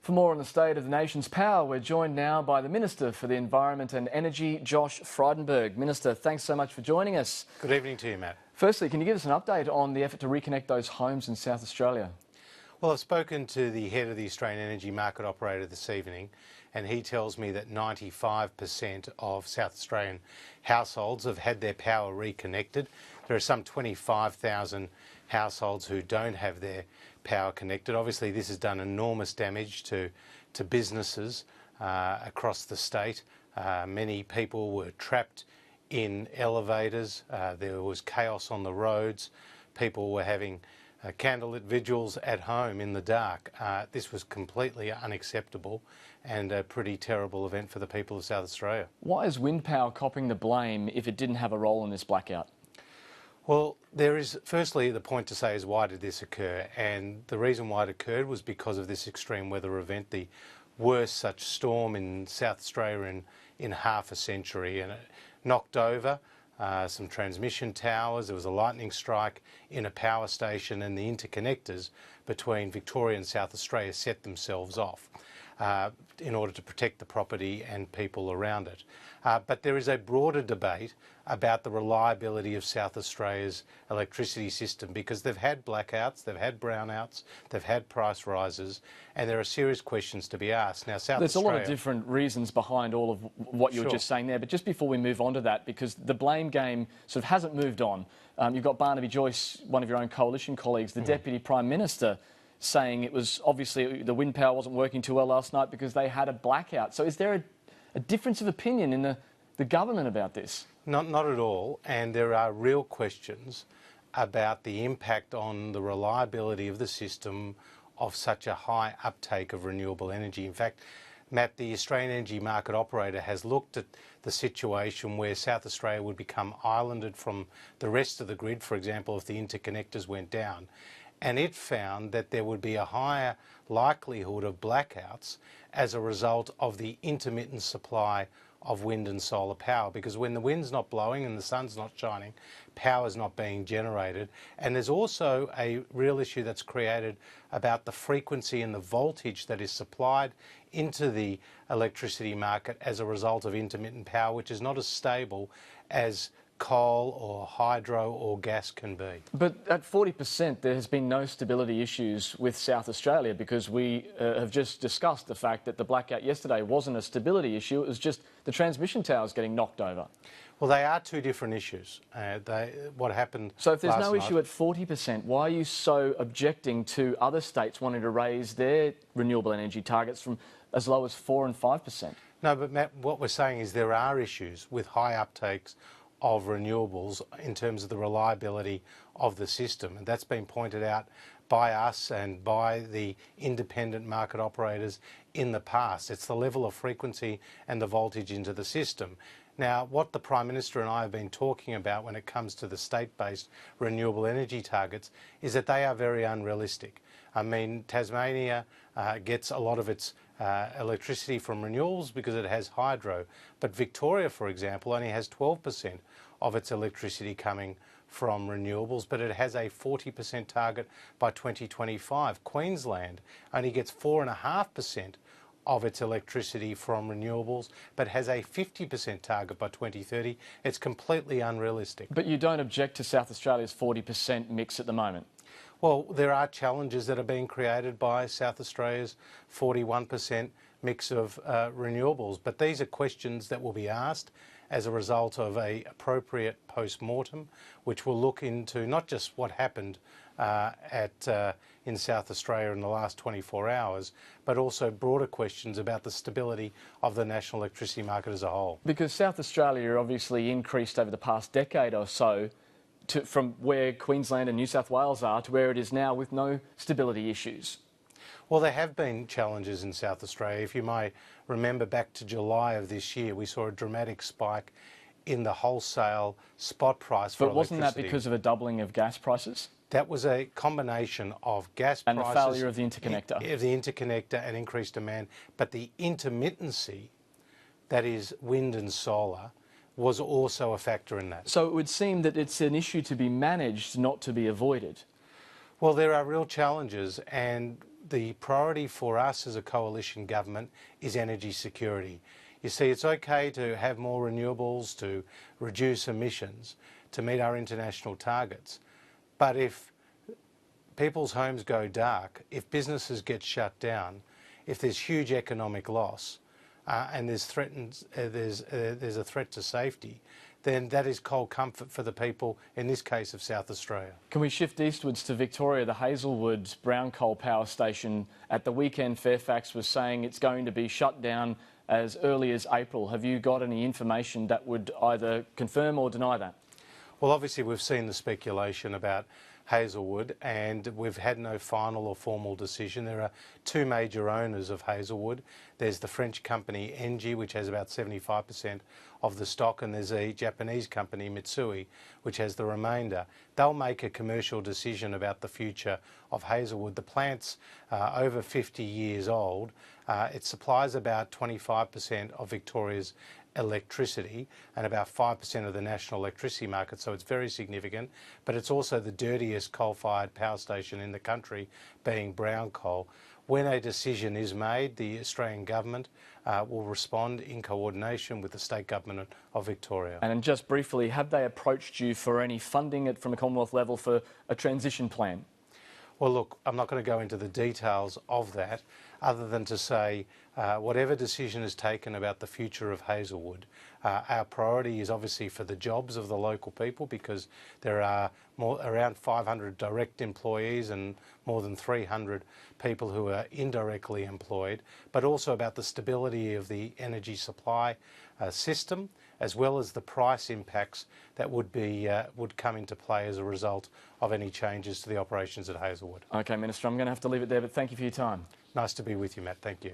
For more on the state of the nation's power, we're joined now by the Minister for the Environment and Energy, Josh Frydenberg. Minister, thanks so much for joining us. Good evening to you, Matt. Firstly, can you give us an update on the effort to reconnect those homes in South Australia? Well, I've spoken to the head of the Australian Energy Market Operator this evening, and he tells me that 95% of South Australian households have had their power reconnected. There are some 25,000 households who don't have their power connected. Obviously, this has done enormous damage to businesses across the state. Many people were trapped in elevators. There was chaos on the roads. People were having candlelit vigils at home in the dark. This was completely unacceptable and a pretty terrible event for the people of South Australia. Why is wind power copping the blame if it didn't have a role in this blackout? Well, there is, firstly, the point to say is why did this occur? And the reason why it occurred was because of this extreme weather event, the worst such storm in South Australia in half a century. And it knocked over some transmission towers. There was a lightning strike in a power station, and the interconnectors between Victoria and South Australia set themselves off in order to protect the property and people around it. But there is a broader debate about the reliability of South Australia's electricity system, because they've had blackouts, they've had brownouts, they've had price rises, and there are serious questions to be asked. Now, There's a lot of different reasons behind all of what you were just saying there, but just before we move on to that, because the blame game sort of hasn't moved on, you've got Barnaby Joyce, one of your own coalition colleagues, the Deputy Prime Minister, saying it was obviously the wind power wasn't working too well last night because they had a blackout. So is there a difference of opinion in the government about this? Not at all, and there are real questions about the impact on the reliability of the system of such a high uptake of renewable energy. In fact, Matt, the Australian Energy Market Operator has looked at the situation where South Australia would become islanded from the rest of the grid, for example, if the interconnectors went down, and it found that there would be a higher likelihood of blackouts as a result of the intermittent supply of wind and solar power, because when the wind's not blowing and the sun's not shining, power's not being generated. And there's also a real issue that's created about the frequency and the voltage that is supplied into the electricity market as a result of intermittent power, which is not as stable as coal or hydro or gas can be. But at 40%, there has been no stability issues with South Australia, because we have just discussed the fact that the blackout yesterday wasn't a stability issue, it was just the transmission towers getting knocked over. Well, they are two different issues. What happened So if there's last no night, issue at 40%, why are you so objecting to other states wanting to raise their renewable energy targets from as low as 4 and 5%? No, but Matt, what we're saying is there are issues with high uptakes of renewables in terms of the reliability of the system, and that's been pointed out by us and by the independent market operators in the past. It's the level of frequency and the voltage into the system. Now, what the Prime Minister and I have been talking about when it comes to the state-based renewable energy targets is that they are very unrealistic. I mean, Tasmania gets a lot of its electricity from renewables because it has hydro, but Victoria, for example, only has 12% of its electricity coming from renewables, but it has a 40% target by 2025. Queensland only gets 4.5% of its electricity from renewables, but has a 50% target by 2030. It's completely unrealistic. But you don't object to South Australia's 40% mix at the moment? Well, there are challenges that are being created by South Australia's 41% mix of renewables, but these are questions that will be asked as a result of an appropriate post-mortem, which will look into not just what happened in South Australia in the last 24 hours, but also broader questions about the stability of the national electricity market as a whole. Because South Australia obviously increased over the past decade or so from where Queensland and New South Wales are to where it is now with no stability issues. Well, there have been challenges in South Australia. If you may remember back to July of this year, we saw a dramatic spike in the wholesale spot price for electricity. But wasn't that because of a doubling of gas prices? That was a combination of gas prices... And the failure of the interconnector. Of the interconnector and increased demand. But the intermittency, that is wind and solar, was also a factor in that. So it would seem that it's an issue to be managed, not to be avoided. Well, there are real challenges, and the priority for us as a coalition government is energy security. You see, it's okay to have more renewables, to reduce emissions, to meet our international targets. But if people's homes go dark, if businesses get shut down, if there's huge economic loss, and there's a threat to safety, then that is cold comfort for the people, in this case of South Australia. Can we shift eastwards to Victoria? The Hazelwood brown coal power station at the weekend, Fairfax was saying it's going to be shut down as early as April. Have you got any information that would either confirm or deny that? Well, obviously we've seen the speculation about Hazelwood, and we've had no final or formal decision. There are two major owners of Hazelwood. There's the French company Engie, which has about 75% of the stock, and there's a Japanese company, Mitsui, which has the remainder. They'll make a commercial decision about the future of Hazelwood. The plant's over 50 years old. It supplies about 25% of Victoria's electricity and about 5% of the national electricity market, so it's very significant, but it's also the dirtiest coal-fired power station in the country, being brown coal. When a decision is made, the Australian government will respond in coordination with the state government of Victoria. And just briefly, have they approached you for any funding from a Commonwealth level for a transition plan? Well, look, I'm not going to go into the details of that, other than to say whatever decision is taken about the future of Hazelwood, our priority is obviously for the jobs of the local people, because there are around 500 direct employees and more than 300 people who are indirectly employed, but also about the stability of the energy supply system, as well as the price impacts that would come into play as a result of any changes to the operations at Hazelwood. Okay, Minister, I'm going to have to leave it there, but thank you for your time. Nice to be with you, Matt. Thank you.